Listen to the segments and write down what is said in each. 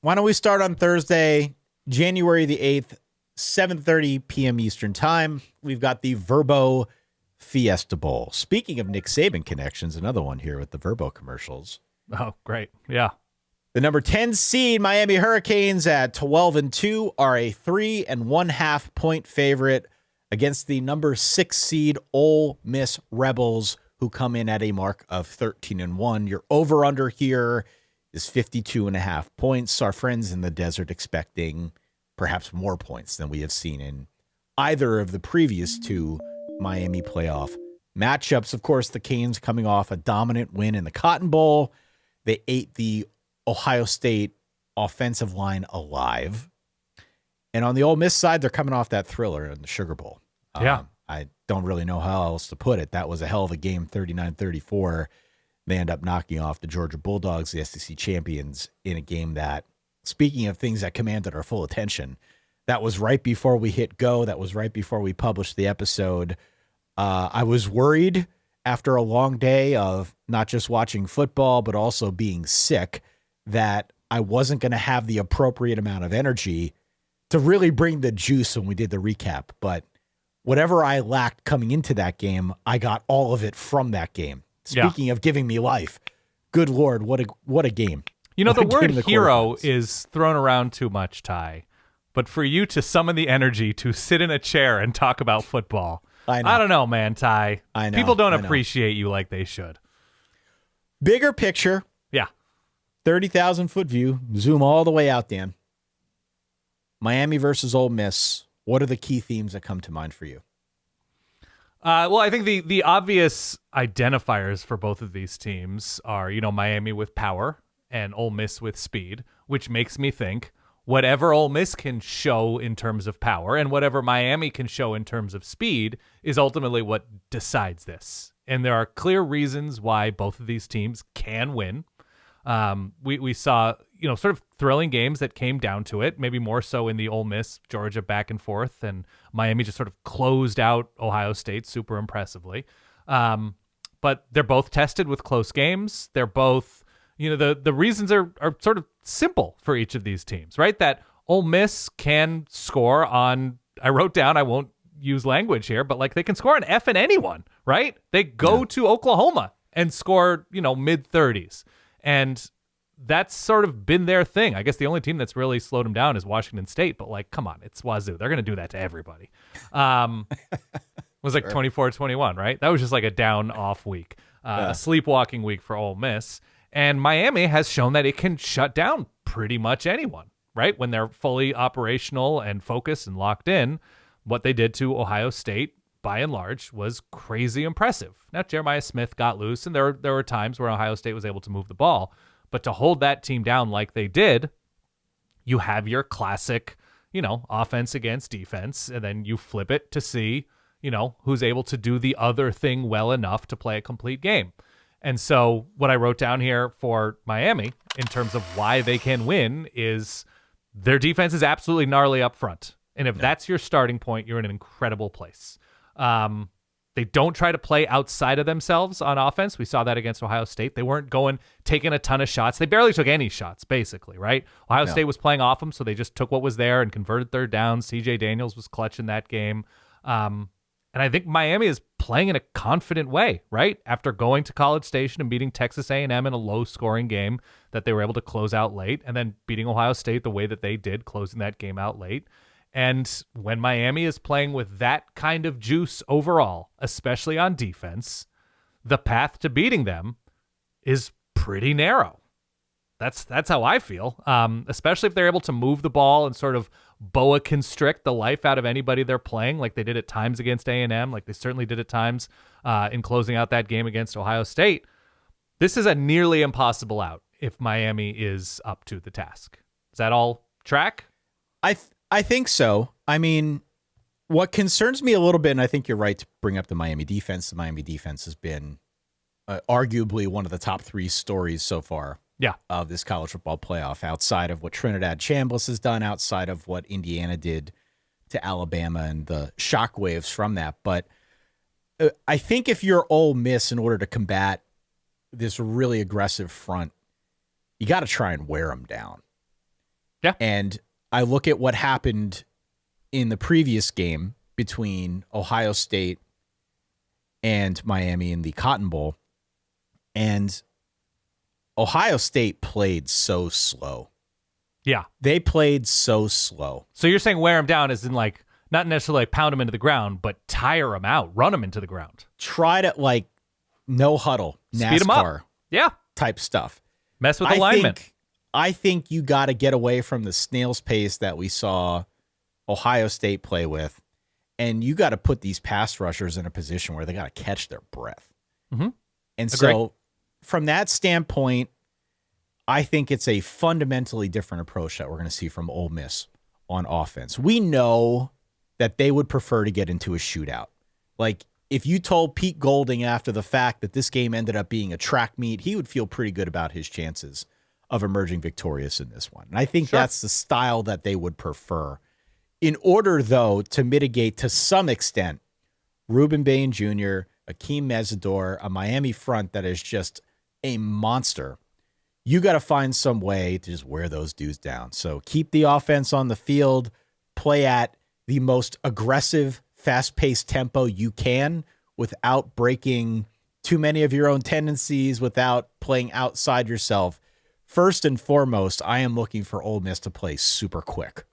Why don't we start on Thursday, January the 8th, 7:30 p.m. Eastern Time. We've got the Verbo Fiesta Bowl. Speaking of Nick Saban connections, another one here with the Verbo commercials. Oh, great. Yeah. The number 10 seed Miami Hurricanes at 12-2 are a 3.5 point favorite against the number 6 seed Ole Miss Rebels, who come in at a mark of 13-1. Your over-under here is 52.5 points. Our friends in the desert expecting perhaps more points than we have seen in either of the previous two Miami playoff matchups. Of course, the Canes coming off a dominant win in the Cotton Bowl. They ate the Ohio State offensive line alive. And on the Ole Miss side, they're coming off that thriller in the Sugar Bowl. Yeah. I don't really know how else to put it. That was a hell of a game, 39-34. They end up knocking off the Georgia Bulldogs, the SEC champions, in a game that, speaking of things that commanded our full attention, that was right before we hit go. That was right before we published the episode. I was worried after a long day of not just watching football, but also being sick, that I wasn't going to have the appropriate amount of energy to really bring the juice when we did the recap. But whatever I lacked coming into that game, I got all of it from that game. Speaking of giving me life, good Lord, what a game. You know, What the a word game in the hero quarterfinals. is thrown around too much, Ty. But for you to summon the energy to sit in a chair and talk about football, I know. I don't know, man, Ty. I know, People don't I know. appreciate you like they should. Bigger picture, Yeah. 30,000 foot view, zoom all the way out, Dan. Miami versus Ole Miss. What are the key themes that come to mind for you? Well, I think the obvious identifiers for both of these teams are, Miami with power and Ole Miss with speed, which makes me think whatever Ole Miss can show in terms of power and whatever Miami can show in terms of speed is ultimately what decides this. And there are clear reasons why both of these teams can win. We saw, sort of thrilling games that came down to it, maybe more so in the Ole Miss, Georgia back and forth, and Miami just sort of closed out Ohio State super impressively. But they're both tested with close games. They're both, the reasons are sort of simple for each of these teams, right? That Ole Miss can score on, I wrote down, I won't use language here, but like they can score on F and anyone, right? They go to Oklahoma and score, mid 30s. And that's sort of been their thing. I guess the only team that's really slowed them down is Washington State, but like, come on, it's Wazoo. They're going to do that to everybody. It was like 24-21, right? That was just like a down off week, a sleepwalking week for Ole Miss. And Miami has shown that it can shut down pretty much anyone, right? When they're fully operational and focused and locked in. What they did to Ohio State, by and large, was crazy impressive. Now, Jeremiah Smith got loose, and there were times where Ohio State was able to move the ball. But to hold that team down like they did, you have your classic, offense against defense, and then you flip it to see, who's able to do the other thing well enough to play a complete game. And so what I wrote down here for Miami in terms of why they can win is their defense is absolutely gnarly up front. And if that's your starting point, you're in an incredible place. They don't try to play outside of themselves on offense. We saw that against Ohio State. They weren't taking a ton of shots. They barely took any shots, basically, right? Ohio State was playing off them, so they just took what was there and converted third downs. CJ Daniels was clutch in that game. And I think Miami is playing in a confident way, right? After going to College Station and beating Texas A&M in a low-scoring game that they were able to close out late, and then beating Ohio State the way that they did, closing that game out late. And when Miami is playing with that kind of juice overall, especially on defense, the path to beating them is pretty narrow. That's how I feel, especially if they're able to move the ball and sort of boa constrict the life out of anybody they're playing, like they did at times against A&M, like they certainly did at times in closing out that game against Ohio State. This is a nearly impossible out if Miami is up to the task. Is that all track? I think so. I mean, what concerns me a little bit, and I think you're right to bring up the Miami defense. The Miami defense has been arguably one of the top three stories so far of this college football playoff, outside of what Trinidad Chambliss has done, outside of what Indiana did to Alabama and the shockwaves from that. But I think if you're Ole Miss, in order to combat this really aggressive front, you got to try and wear them down. Yeah. And I look at what happened in the previous game between Ohio State and Miami in the Cotton Bowl, and Ohio State played so slow. Yeah. They played so slow. So you're saying wear them down as in like not necessarily like pound them into the ground, but tire them out, run them into the ground. Try to like no huddle, Speed them NASCAR up. Yeah. type stuff. Mess with alignment. I think you got to get away from the snail's pace that we saw Ohio State play with, and you got to put these pass rushers in a position where they got to catch their breath. Mm-hmm. And Agreed. so from that standpoint, I think it's a fundamentally different approach that we're going to see from Ole Miss on offense. We know that they would prefer to get into a shootout. Like, if you told Pete Golding after the fact that this game ended up being a track meet, he would feel pretty good about his chances of emerging victorious in this one. And I think that's the style that they would prefer. In order, though, to mitigate to some extent Ruben Bain Jr., Akeem Mesidor, a Miami front that is just a monster, you got to find some way to just wear those dudes down. So keep the offense on the field, play at the most aggressive, fast-paced tempo you can without breaking too many of your own tendencies, without playing outside yourself. First and foremost, I am looking for Ole Miss to play super quick.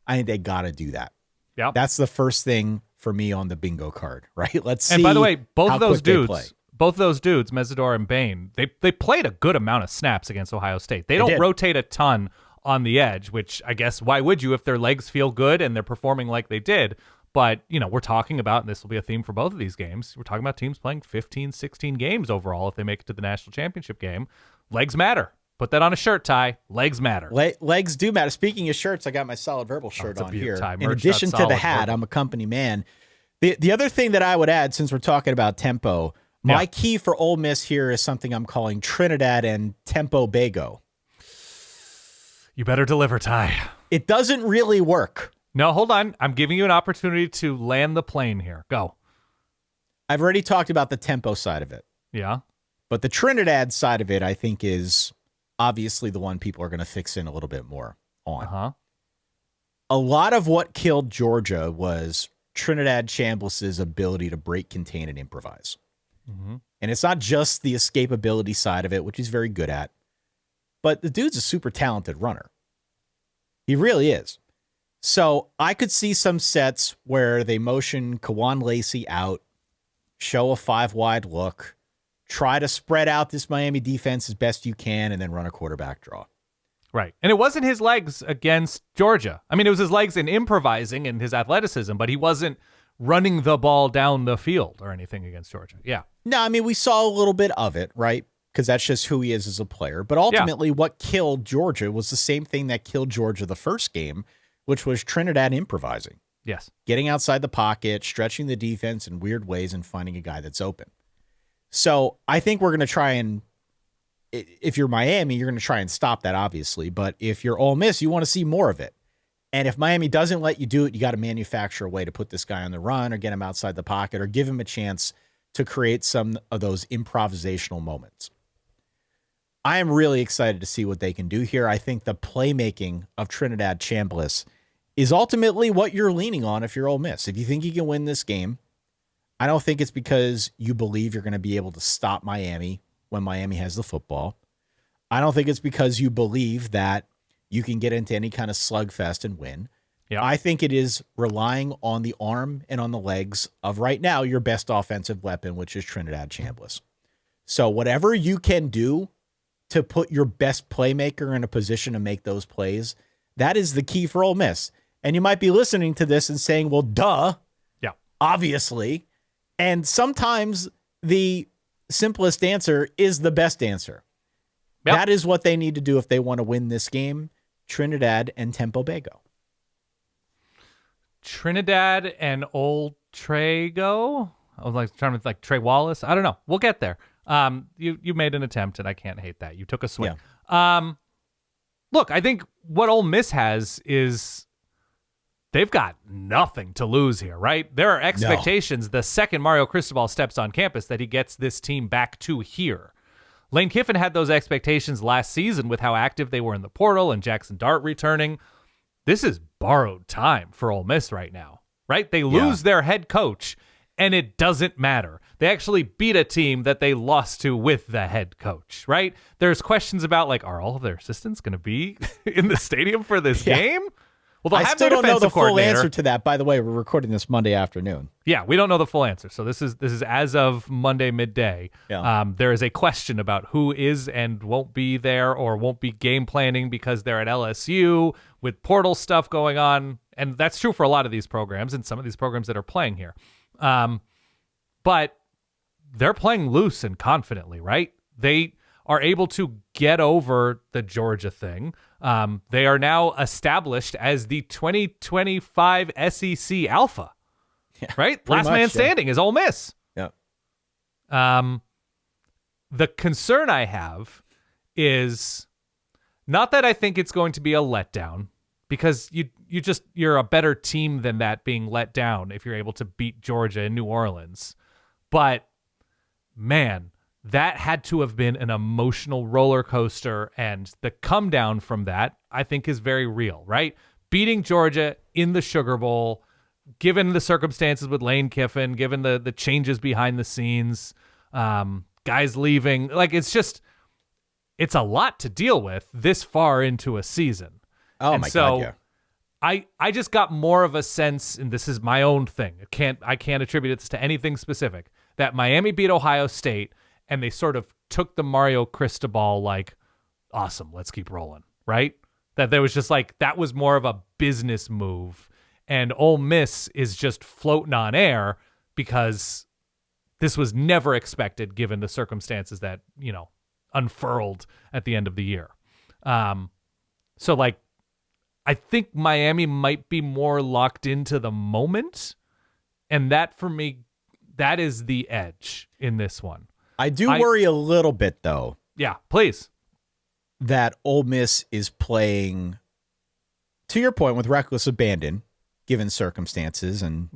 I think they got to do that. Yeah. That's the first thing for me on the bingo card, right? Let's see. And by the way, both how of those quick they play. dudes, Mesidor and Bain, they played a good amount of snaps against Ohio State. They don't did. rotate a ton on the edge, which I guess why would you if their legs feel good and they're performing like they did? But, you know, we're talking about, and this will be a theme for both of these games, we're talking about teams playing 15, 16 games overall if they make it to the national championship game. Legs matter. Put that on a shirt, Ty. Legs matter. Legs do matter. Speaking of shirts, I got my Solid Verbal shirt on here. Ty. In addition to the hat, I'm a company man. The other thing that I would add, since we're talking about tempo, my key for Ole Miss here is something I'm calling Trinidad and Tempo Bago. You better deliver, Ty. It doesn't really work. No, hold on. I'm giving you an opportunity to land the plane here. Go. I've already talked about the tempo side of it. Yeah. But the Trinidad side of it, I think, is obviously the one people are going to fix in a little bit more on. Uh-huh. A lot of what killed Georgia was Trinidad Chambliss's ability to break, contain, and improvise. Mm-hmm. And it's not just the escapability side of it, which he's very good at, but the dude's a super talented runner. He really is. So I could see some sets where they motion Kawan Lacey out, show a 5-wide look, try to spread out this Miami defense as best you can, and then run a quarterback draw. Right. And it wasn't his legs against Georgia. I mean, it was his legs in improvising and his athleticism, but he wasn't running the ball down the field or anything against Georgia. Yeah. No, I mean, we saw a little bit of it, right? Because that's just who he is as a player. But ultimately, what killed Georgia was the same thing that killed Georgia the first game, which was Trinidad improvising. Yes. Getting outside the pocket, stretching the defense in weird ways, and finding a guy that's open. So I think we're going to try and, if you're Miami, you're going to try and stop that, obviously. But if you're Ole Miss, you want to see more of it. And if Miami doesn't let you do it, you got to manufacture a way to put this guy on the run or get him outside the pocket or give him a chance to create some of those improvisational moments. I am really excited to see what they can do here. I think the playmaking of Trinidad Chambliss is ultimately what you're leaning on if you're Ole Miss. If you think you can win this game, I don't think it's because you believe you're going to be able to stop Miami when Miami has the football. I don't think it's because you believe that you can get into any kind of slugfest and win. Yeah. I think it is relying on the arm and on the legs of right now your best offensive weapon, which is Trinidad Chambliss. So whatever you can do to put your best playmaker in a position to make those plays, that is the key for Ole Miss. And you might be listening to this and saying, well, duh. Yeah. Obviously. And sometimes the simplest answer is the best answer. Yep. That is what they need to do if they want to win this game. Trinidad and Tempo Bago. Trinidad and Old Trago. I was like trying to like Trey Wallace. I don't know. We'll get there. You made an attempt, and I can't hate that. You took a swing. Yeah. Look, I think what Ole Miss has is they've got nothing to lose here, right? There are expectations the second Mario Cristobal steps on campus that he gets this team back to here. Lane Kiffin had those expectations last season with how active they were in the portal and Jackson Dart returning. This is borrowed time for Ole Miss right now, right? They lose their head coach, and it doesn't matter. They actually beat a team that they lost to with the head coach, right? There's questions about, like, are all of their assistants going to be in the stadium for this game? Well, they'll I have still their don't know the defensive full coordinator. answer to that. By the way, we're recording this Monday afternoon. Yeah, we don't know the full answer. So this is as of Monday midday. Yeah. There is a question about who is and won't be there or won't be game planning because they're at LSU with portal stuff going on. And that's true for a lot of these programs and some of these programs that are playing here. But they're playing loose and confidently, right? They are able to get over the Georgia thing. They are now established as the 2025 SEC Alpha, right? Last man standing is Ole Miss. Yeah. The concern I have is not that I think it's going to be a letdown, because you're a better team than that being let down if you're able to beat Georgia in New Orleans. But man, that had to have been an emotional roller coaster, and the come down from that, I think, is very real, right? Beating Georgia in the Sugar Bowl, given the circumstances with Lane Kiffin, given the changes behind the scenes, guys leaving, like, it's a lot to deal with this far into a season. Oh, my God, yeah. I just got more of a sense, and this is my own thing, I can't attribute this to anything specific, that Miami beat Ohio State, and they sort of took the Mario Cristobal, like, awesome, let's keep rolling, right? That there was just like, that was more of a business move. And Ole Miss is just floating on air because this was never expected given the circumstances that, unfurled at the end of the year. So, like, I think Miami might be more locked into the moment. And that, for me, that is the edge in this one. I do worry a little bit, though. Yeah, please. That Ole Miss is playing, to your point, with reckless abandon, given circumstances and,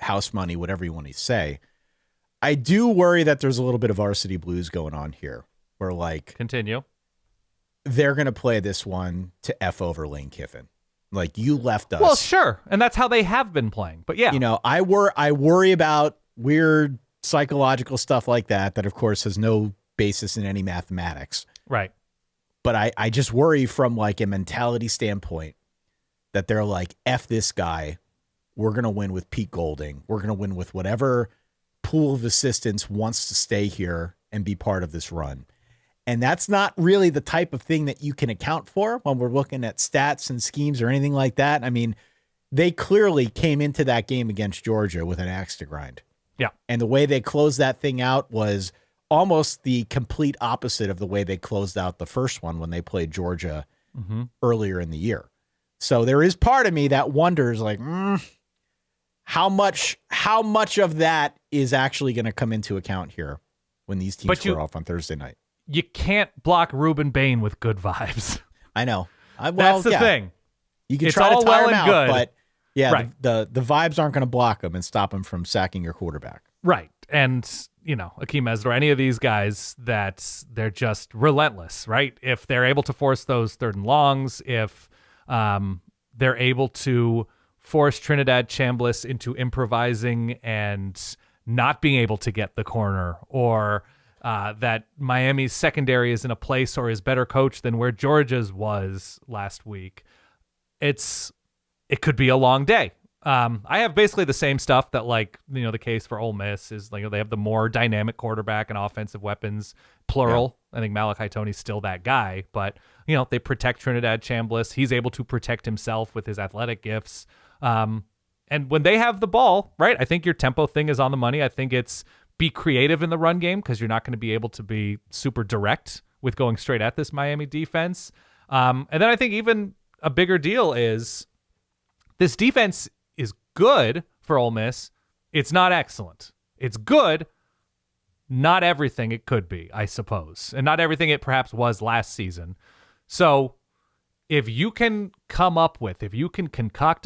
house money, whatever you want to say. I do worry that there's a little bit of varsity blues going on here, where, like, continue. They're going to play this one to F over Lane Kiffin. Like, you left us. Well, sure. And that's how they have been playing. But yeah. I worry about weird psychological stuff like that of course has no basis in any mathematics. Right. But I just worry from, like, a mentality standpoint that they're like, F this guy. We're going to win with Pete Golding. We're going to win with whatever pool of assistants wants to stay here and be part of this run. And that's not really the type of thing that you can account for when we're looking at stats and schemes or anything like that. I mean, they clearly came into that game against Georgia with an axe to grind. Yeah. And the way they closed that thing out was almost the complete opposite of the way they closed out the first one when they played Georgia earlier in the year. So there is part of me that wonders, like, how much of that is actually going to come into account here when these teams square off on Thursday night. You can't block Reuben Bain with good vibes. I know. That's the thing. You can it's try all to tire well him and out, good. but yeah, right. the vibes aren't going to block him and stop him from sacking your quarterback. Right. And, Akeem Ezra, any of these guys, that they're just relentless, right? If they're able to force those third and longs, if they're able to force Trinidad Chambliss into improvising and not being able to get the corner, or that Miami's secondary is in a place or is better coached than where Georgia's was last week, it could be a long day. I have basically the same stuff that, like, the case for Ole Miss is, like, they have the more dynamic quarterback and offensive weapons, plural. Yeah. I think Malachi Tony's still that guy, but, they protect Trinidad Chambliss. He's able to protect himself with his athletic gifts. And when they have the ball, right, I think your tempo thing is on the money. I think it's be creative in the run game because you're not going to be able to be super direct with going straight at this Miami defense. And then I think even a bigger deal is this defense is good for Ole Miss. It's not excellent. It's good. Not everything it could be, I suppose. And not everything it perhaps was last season. So if you can concoct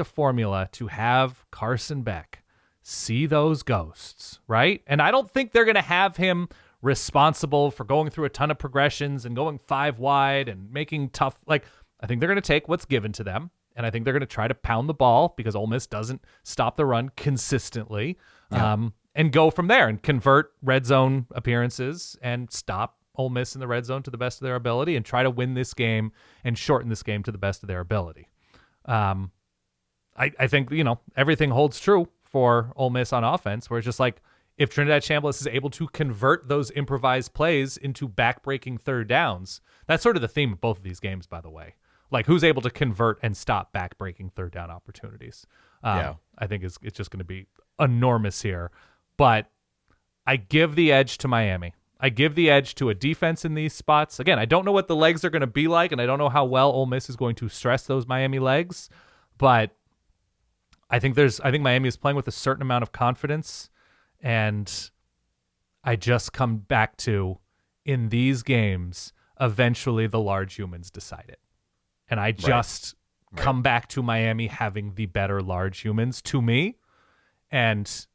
a formula to have Carson Beck see those ghosts, right? And I don't think they're going to have him responsible for going through a ton of progressions and going 5 wide and making tough, like, I think they're going to take what's given to them, and I think they're going to try to pound the ball because Ole Miss doesn't stop the run consistently, and go from there and convert red zone appearances and stop Ole Miss in the red zone to the best of their ability and try to win this game and shorten this game to the best of their ability. I think, everything holds true for Ole Miss on offense, where it's just like, if Trinidad Chambliss is able to convert those improvised plays into back-breaking third downs, that's sort of the theme of both of these games, by the way. Like, who's able to convert and stop back-breaking third down opportunities? I think it's just going to be enormous here. But I give the edge to Miami. I give the edge to a defense in these spots. Again, I don't know what the legs are going to be like, and I don't know how well Ole Miss is going to stress those Miami legs, but I think Miami is playing with a certain amount of confidence, and I just come back to, in these games, eventually the large humans decide it. And I just come back to Miami having the better large humans to me, and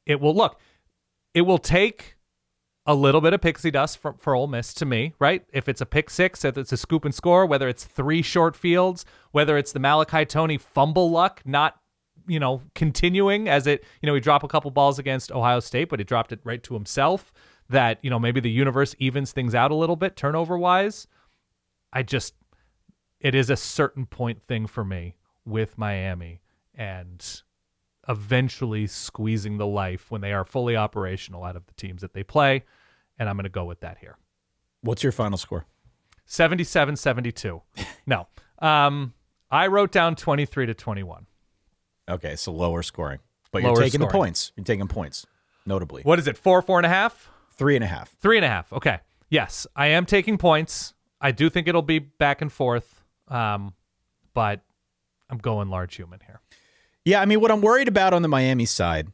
it will take a little bit of pixie dust for Ole Miss to me, right? If it's a pick six, if it's a scoop and score, whether it's 3 short fields, whether it's the Malachi Toney fumble luck, not, continuing as it, he dropped a couple balls against Ohio State, but he dropped it right to himself, that, maybe the universe evens things out a little bit turnover wise. It is a certain point thing for me with Miami, and eventually squeezing the life when they are fully operational out of the teams that they play. And I'm going to go with that here. What's your final score? 77-72. No. I wrote down 23-21. Okay, so lower scoring. But Lower you're taking scoring. the points. You're taking points, notably. What is it, 4.5? 3.5. 3.5. Okay. Yes, I am taking points. I do think it'll be back and forth, but I'm going large human here. Yeah, I mean, what I'm worried about on the Miami side,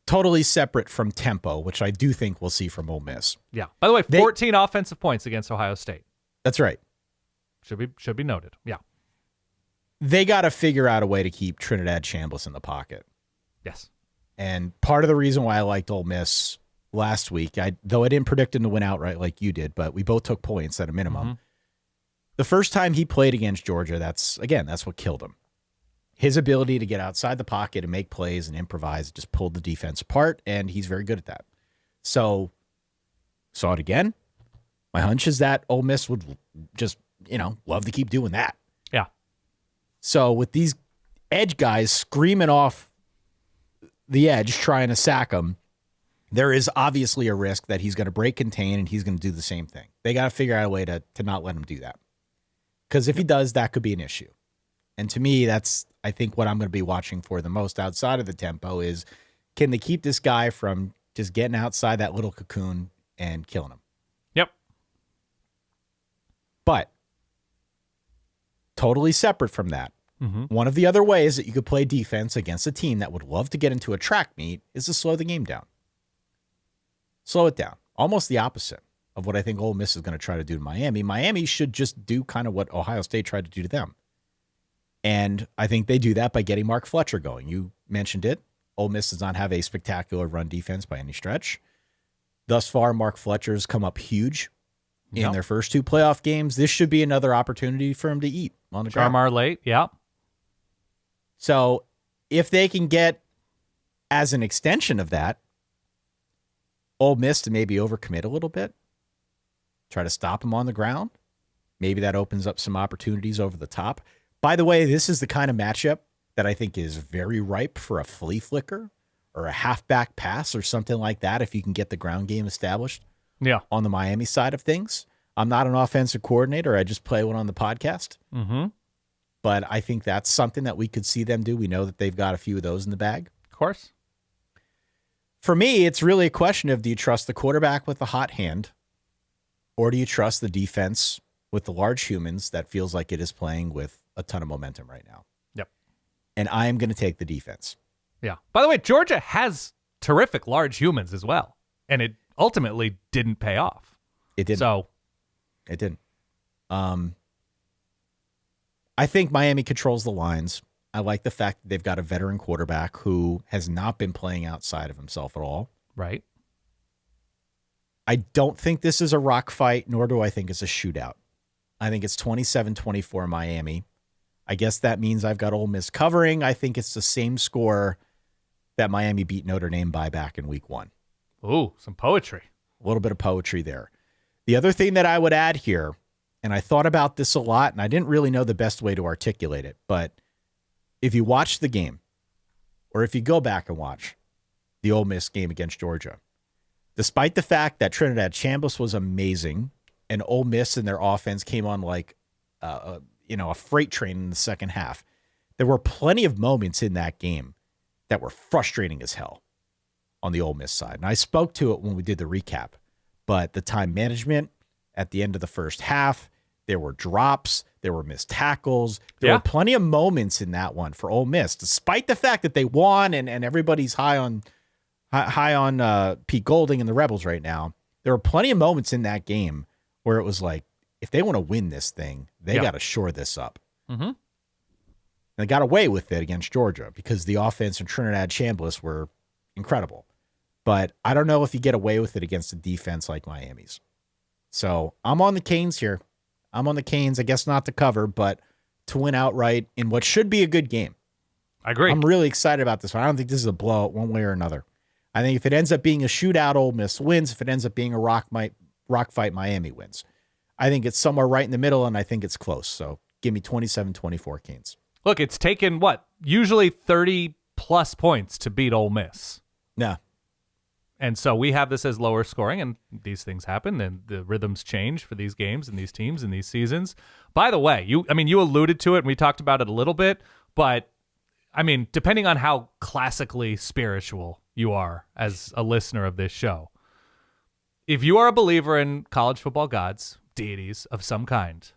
totally separate from tempo, which I do think we'll see from Ole Miss. Yeah. By the way, 14 offensive points against Ohio State. That's right. Should be noted. Yeah. They got to figure out a way to keep Trinidad Chambliss in the pocket. Yes. And part of the reason why I liked Ole Miss last week, though I didn't predict him to win outright like you did, but we both took points at a minimum. Mm-hmm. The first time he played against Georgia, that's what killed him. His ability to get outside the pocket and make plays and improvise just pulled the defense apart, and he's very good at that. So, saw it again. My hunch is that Ole Miss would just, love to keep doing that. Yeah. So with these edge guys screaming off the edge, trying to sack him, there is obviously a risk that he's going to break contain and he's going to do the same thing. They got to figure out a way to not let him do that. Because if he does, that could be an issue. And to me, that's, I think, what I'm going to be watching for the most outside of the tempo is, can they keep this guy from just getting outside that little cocoon and killing him? Yep. But totally separate from that, one of the other ways that you could play defense against a team that would love to get into a track meet is to slow the game down. Slow it down. Almost the opposite of what I think Ole Miss is going to try to do to Miami. Miami should just do kind of what Ohio State tried to do to them. And I think they do that by getting Mark Fletcher going. You mentioned it. Ole Miss does not have a spectacular run defense by any stretch. Thus far, Mark Fletcher's come up huge in their first 2 playoff games. This should be another opportunity for him to eat on the ground. Jarmar late, yeah. So if they can get, as an extension of that, Ole Miss to maybe overcommit a little bit, try to stop him on the ground, maybe that opens up some opportunities over the top. By the way, this is the kind of matchup that I think is very ripe for a flea flicker or a halfback pass or something like that if you can get the ground game established on the Miami side of things. I'm not an offensive coordinator. I just play one on the podcast. Mm-hmm. But I think that's something that we could see them do. We know that they've got a few of those in the bag. Of course. For me, it's really a question of, do you trust the quarterback with the hot hand, or do you trust the defense with the large humans that feels like it is playing with a ton of momentum right now? Yep. And I am going to take the defense. Yeah. By the way, Georgia has terrific large humans as well, and it ultimately didn't pay off. It didn't. So it didn't. I think Miami controls the lines. I like the fact that they've got a veteran quarterback who has not been playing outside of himself at all. Right. I don't think this is a rock fight, nor do I think it's a shootout. I think it's 27-24 Miami. I guess that means I've got Ole Miss covering. I think it's the same score that Miami beat Notre Dame by back in week 1. Ooh, some poetry. A little bit of poetry there. The other thing that I would add here, and I thought about this a lot, and I didn't really know the best way to articulate it, but if you watch the game, or if you go back and watch the Ole Miss game against Georgia, despite the fact that Trinidad Chambliss was amazing and Ole Miss and their offense came on like a freight train in the second half, there were plenty of moments in that game that were frustrating as hell on the Ole Miss side. And I spoke to it when we did the recap, but the time management at the end of the first half, there were drops, there were missed tackles. There were plenty of moments in that one for Ole Miss, despite the fact that they won and everybody's high on Pete Golding and the Rebels right now. There were plenty of moments in that game where it was like, if they want to win this thing, they got to shore this up. Mm-hmm. They got away with it against Georgia because the offense and Trinidad Chambliss were incredible. But I don't know if you get away with it against a defense like Miami's. So I'm on the Canes here. I'm on the Canes, I guess not to cover, but to win outright in what should be a good game. I agree. I'm really excited about this one. I don't think this is a blowout one way or another. I think if it ends up being a shootout, Ole Miss wins. If it ends up being a rock fight, Miami wins. I think it's somewhere right in the middle, and I think it's close. So give me 27-24 Canes. Look, it's taken, usually 30-plus points to beat Ole Miss. Yeah. And so we have this as lower scoring, and these things happen, and the rhythms change for these games and these teams and these seasons. By the way, you alluded to it, and we talked about it a little bit, but, depending on how classically spiritual you are as a listener of this show, if you are a believer in college football gods, deities of some kind,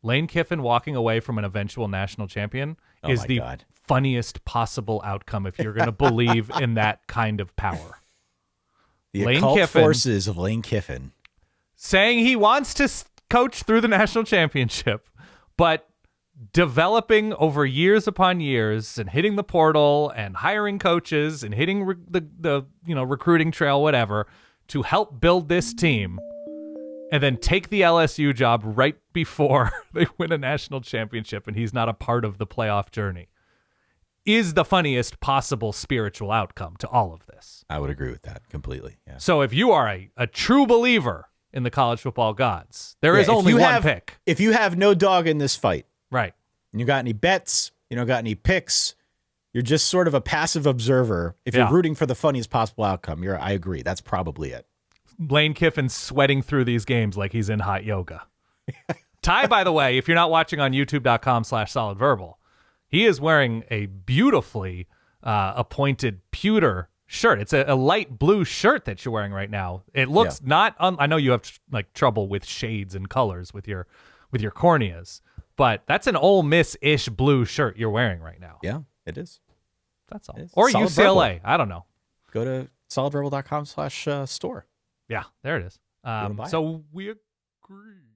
Lane Kiffin walking away from an eventual national champion is the funniest possible outcome if you're going to believe in that kind of power. The occult forces of Lane Kiffin saying he wants to coach through the national championship, but developing over years upon years and hitting the portal and hiring coaches and hitting the recruiting trail, whatever, to help build this team, and then take the LSU job right before they win a national championship and he's not a part of the playoff journey, is the funniest possible spiritual outcome to all of this. I would agree with that completely. Yeah. So if you are a true believer in the college football gods, there is only one pick. If you have no dog in this fight, right, and you got any bets, you don't got any picks, you're just sort of a passive observer. If you're rooting for the funniest possible outcome, I agree. That's probably it. Lane Kiffin's sweating through these games like he's in hot yoga. Ty, by the way, if you're not watching on youtube.com/solidverbal, he is wearing a beautifully appointed pewter shirt. It's a light blue shirt that you're wearing right now. It looks I know you have trouble with shades and colors with your corneas, but that's an Ole Miss-ish blue shirt you're wearing right now. Yeah, it is. That's all. Or Solid UCLA. Verbal. I don't know. Go to solidverbal.com/store. Yeah, there it is. So we agree.